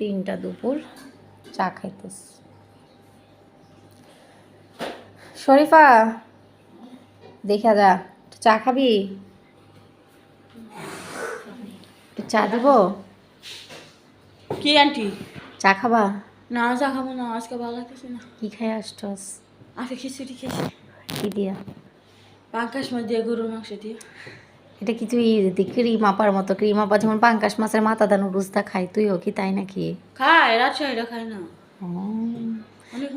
3টা দুপুর চা খাইতেছ। শরীফা দেখা যা, চা খাবি? চা দিব? কি আন্টি? চা খাবা? না চা খাবো না, আজকে ভালো লাগতেছে না। কি খাই আসছস? আজকে খিচুড়ি খেয়েছি। কি দিয়া? পাঙ্কাশ মাছ দিয়ে, গরুর মাংস দিয়ে। এটা কি তুই ক্রিম আপার মতো? ক্রিম আপা যেমন পাঙ্কাশ মাছের মাথা দানো বুঝতা খাই, তুইও কি তাই নাকি? খায়, রাজশাহীরা খায় না।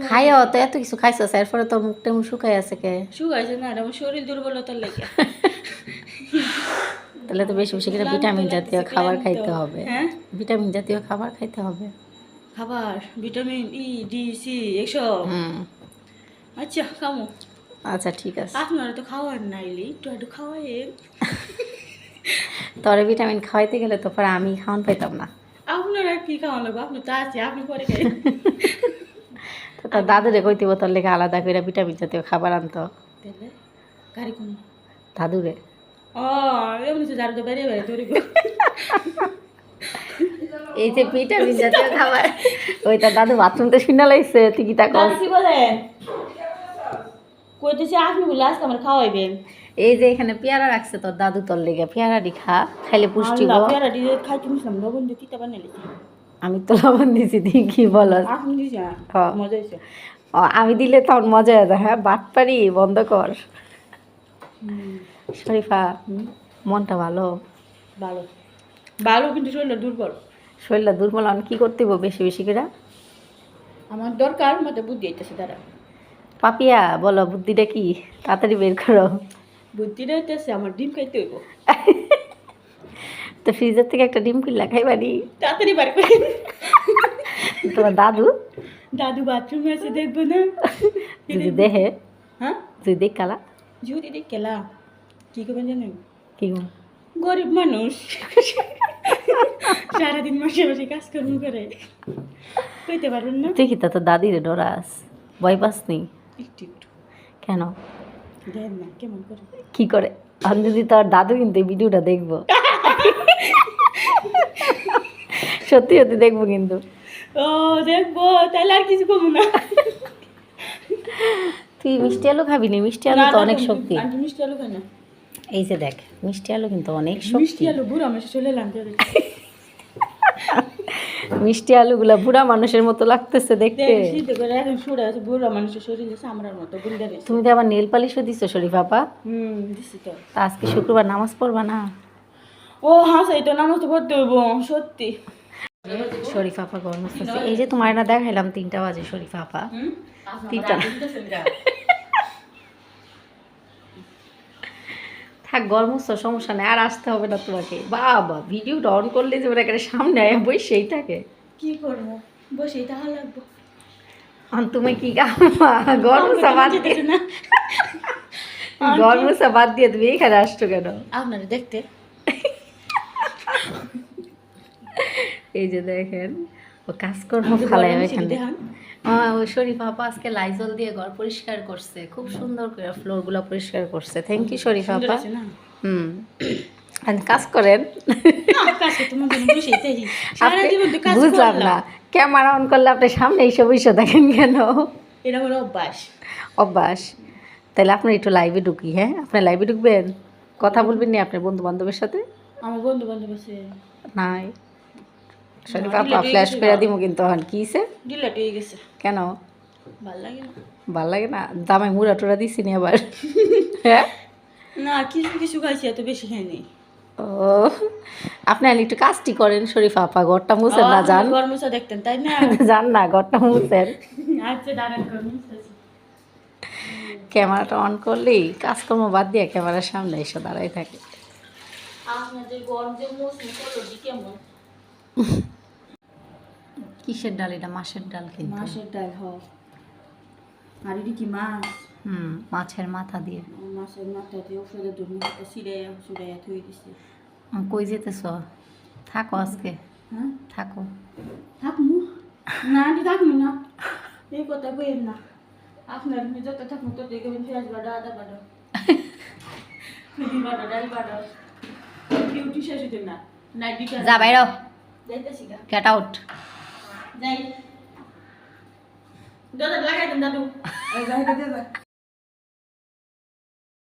খাইও তো এত কিছু খাইছস, এরপরে তোর মুখটা শুকাই আছে কে? শুকাইছে না, আমার শরীর দুর্বলতার লেগে। তাহলে তো বেশি বেশি করে ভিটামিন জাতীয় খাবার খাইতে হবে। হ্যাঁ, ভিটামিন জাতীয় খাবার খাইতে হবে। খাবার ভিটামিন ই, ডি, সি এসব। আচ্ছা খামো। আচ্ছা ঠিক আছে। আপনারা তো খাওয়ার নাইলে একটু একটু খাওয়াইন। তোরে ভিটামিন খাওয়াইতে গেলে তো পরে আমি খাওয়ান পাইতাম না। আপনারা কি খাওয়ান লাগবে? আপনি তো আছে, আপনি পরে খাই। তো তোর দাদুরে কইতে তোর লেগে আলাদা করে ভিটামিন জাতীয় খাবার আনতো। তাহলে গাড়ি কোন? দাদুরে। ও এমনি তো যার তো বেড়ে বেড়ে ধরে। এই যে ভিটামিন জাতীয় খাবার, ওই তার দাদু বাথরুমতে শুনে লাইছে, তুই কি তা কর? কি বলেন? কইতেছে আপনি বলে আজকে আমার খাওয়াইবেন। এই যে এখানে পেয়ারা রাখছে তোর দাদু, তোর লেগে পেয়ারাটি খা, খাইলে পুষ্টি গো। পেয়ারা দিয়ে খাইতে মিশলাম, লবণ দিয়ে তিতা বানাইছি। আমি তো লবণ দিছি, তুই কি বলস? আপনি দিয়েছেন, মজা হয়েছে। আমি দিলে তখন মজা হয়ে যায়। হ্যাঁ বাটপারি বন্ধ কর। শরীফা মনটা ভালো? ভালো ভালো, কিন্তু শরীরটা দুর্বল। শরীরটা দুর্বল, আমি কি করতে হইব বেশি বেশি করে? আমার দরকার মতো বুদ্ধি হইতেছে দাঁড়া। পাপিয়া বলো বুদ্ধিটা কি, তাড়াতাড়ি বের করো। বুদ্ধিটা হইতেছে আমার ডিম খাইতে হইব। তো ফ্রিজের থেকে একটা ডিম কিনলা খাইবানি? তাড়াতাড়ি বার করে। তোমার দাদু দাদু বাথরুমে আছে, দেখবো না? যদি দেখে? হ্যাঁ তুই দেখ কালা যদি দেখ কেলা কি করবেন জানেন? কি গরিব মানুষ, সারাদিন মাসে মাসে কাজকর্ম করে, কইতে পারবেন না। তুই কি তা তোর দাদিরে ডরাস? ভয় পাস নি? একটু একটু কেন? দেন না কেমন করে কি করে? আমি যদি তোর দাদু কিন্তু এই ভিডিওটা দেখবো, সত্যি সত্যি দেখবো কিন্তু। ও দেখবো, তাহলে আর কিছু কমু না। তুই মিষ্টি আলু খাবি নি? মিষ্টি আলু তো অনেক শক্তি। আন্টি মিষ্টি আলু খায় না। এই যে দেখ, মিষ্টি আলু কিন্তু অনেক মিষ্টি শক্তি। আলু বুড়া মাসে চলে এলাম। মিষ্টি আলুগুলা বুড়া মানুষের মতো লাগতেছে দেখতে। শীতে করে এখন সুরা আছে, বুড়া মানুষের শরীর আছে আমরার মতো বুড়া রয়েছে। তুমি তো আবার নেল পালিশও দিছো শরীফ আপা। দিছি তো। তা আজকে শুক্রবার নামাজ পড়বা না? ও হ্যাঁ সেই তো, নামাজ তো পড়তে হইব সত্যি। শরীফ আপা গরম আসতেছে। এই যে তোমার না দেখাইলাম 3টা বাজে শরীফ আপা। 3টা থাক, গরম হচ্ছে সমস্যা নেই, আর আসতে হবে না তোমাকে। বাবা ভিডিওটা অন করলে যে ওরা একেবারে সামনে আয় বই সেইটাকে কি করবো, বসেই তাহা লাগবো। তুমি কি গামা গরমসা বাদ দিয়ে না গরমসা বাদ দিয়ে তুমি এখানে আসছো কেন? আপনারা দেখতে। এই যে দেখেন ও কাজকর্ম ফালায় এখানে। ওই শরীফ আপা আজকে লাইজল দিয়ে ঘর পরিষ্কার করছে, খুব সুন্দর করে ফ্লোরগুলো পরিষ্কার করছে। থ্যাংক ইউ শরীফ আপা। কাজ করেন? বুঝলাম না, ক্যামেরা অন করলে আপনি সামনে এসে বসে দেখেন কেন? এটা হলো অভ্যাস। অভ্যাস। তাহলে আপনি একটু লাইভে ঢুকি। হ্যাঁ আপনি লাইভে ঢুকবেন, কথা বলবেন নি আপনার বন্ধু বান্ধবের সাথে? আমার বন্ধু বান্ধব আছে নাই। শরীফ আপা ফ্ল্যাশ করে দিব কিন্তু। হন কিছে ডিলেট হয়ে গেছে। কেন? ভাল লাগে না। ভাল লাগে না? দামে মুড়া টুরা দিছি নি আবার? হ্যাঁ না, কিছু কিছু খাইছি, এত বেশি খাইনি। ও আপনি আর একটু কাজটি করেন শরীফ আপা, ঘরটা মুছেন না? যান ঘর মুছা দেখতেন তাই না? যান না, ঘরটা মুছেন। আচ্ছা দাঁড়ান, ঘর মুছতেছি। ক্যামেরাটা অন করলেই কাজকর্ম বাদ দিয়ে ক্যামেরার সামনে এসে দাঁড়াই থাকে। আপনাদের ঘর যে মুছনি করলো দি কেমন? কিসের ডাল এটা? মাছের ডাল কিন্তু। মাছের ডাল হয়। আর এটা কি মাছ? মাছের মাথা দিয়ে। মাছের মাথা দিয়ে ওষুধের ধরুন সিরাইয়া সুরাইয়া থুয়ে দিছি। কই যেতেছ? থাকো আজকে। হ্যাঁ থাকো। থাকমু না, আন্টি থাকমু না, এই কথা কইেন না। আপনার যত থাকমু তত দেখবেন পেঁয়াজ বাটা, আদা বাটা, খুদি বাটা, ডাল বাটা, ডিউটি শেষ হইতে না। নাইট ডিউটি যা বাইরো, যাইতেছি গা। Get out. যাই। দরজা লাগাই দেন দাদু। এই যাই দিয়ে যা